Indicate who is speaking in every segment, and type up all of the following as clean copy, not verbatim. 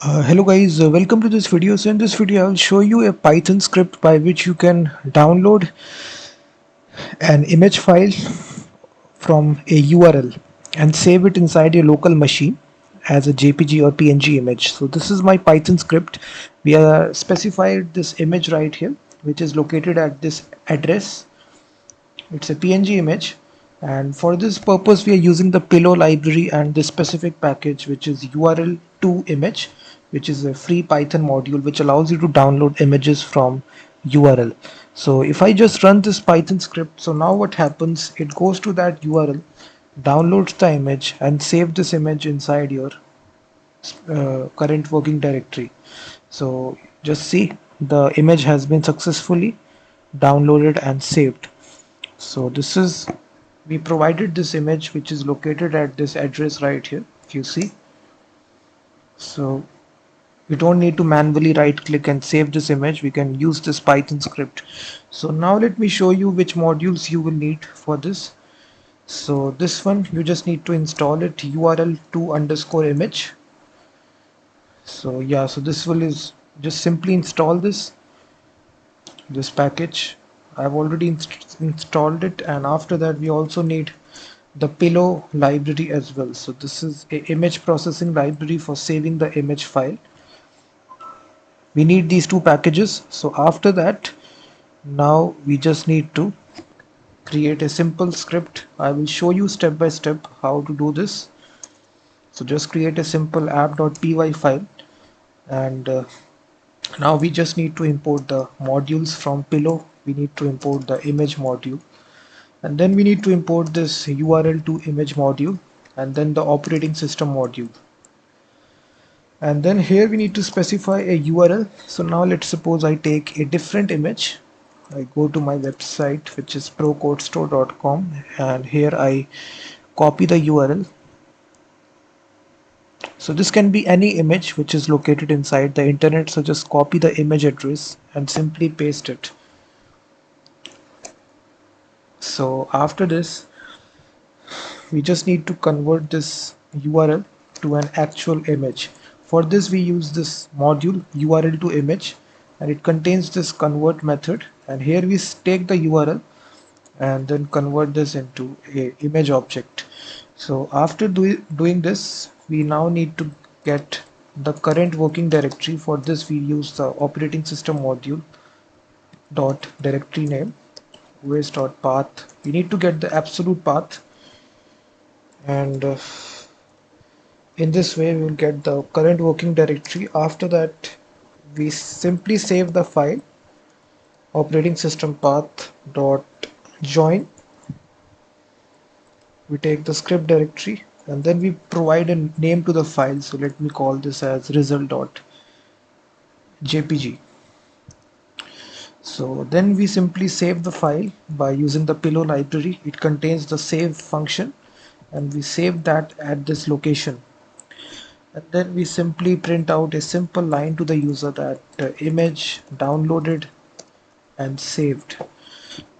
Speaker 1: Hello guys, welcome to this video. So in this video I will show you a Python script by which you can download an image file from a URL and save it inside your local machine as a JPG or PNG image. So this is my Python script. We are specified this image right here, which is located at this address. It's a PNG image, and for this purpose we are using the pillow library and this specific package, which is url2 image, which is a free Python module which allows you to download images from URL. So if I just run this Python script, so now what happens, it goes to that URL, downloads the image and save this image inside your current working directory. So just see, the image has been successfully downloaded and saved. So this is, we provided this image which is located at this address right here, if you see. So we don't need to manually right click and save this image, we can use this Python script. So now let me show you which modules you will need for this. So this one you just need to install it, url2_image. So yeah, so this will is just simply install this package. I've already installed it, and after that we also need the pillow library as well. So this is a image processing library for saving the image file. We need these two packages. So after that, now we just need to create a simple script. I will show you step by step how to do this. So just create a simple app.py file, and now we just need to import the modules from pillow. We need to import the image module, and then we need to import this url2 image module, and then the operating system module. And then here we need to specify a URL. So now let's suppose I take a different image. I go to my website, which is procodestore.com, and here I copy the URL. So this can be any image which is located inside the internet. So just copy the image address and simply paste it. So after this, we just need to convert this URL to an actual image. For this we use this module url2image, and it contains this convert method, and here we take the URL and then convert this into a image object. So after doing this, we now need to get the current working directory. For this we use the operating system module dot directory name os.path. We need to get the absolute path, and in this way we will get the current working directory. After that we simply save the file operating system path dot join. We take the script directory and then we provide a name to the file. So let me call this as result.jpg. So then we simply save the file by using the pillow library. It contains the save function, and we save that at this location. And then we simply print out a simple line to the user that image downloaded and saved.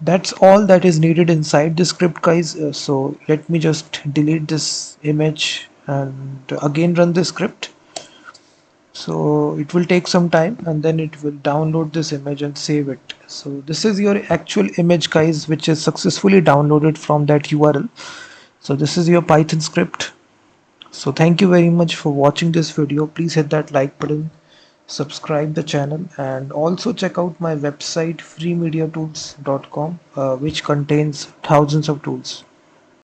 Speaker 1: That's all that is needed inside the script, guys. So let me just delete this image and again run the script. So it will take some time, and then it will download this image and save it. So this is your actual image, guys, which is successfully downloaded from that URL. So this is your Python script. So thank you very much for watching this video. Please hit that like button, subscribe the channel, and also check out my website freemediatools.com, which contains thousands of tools.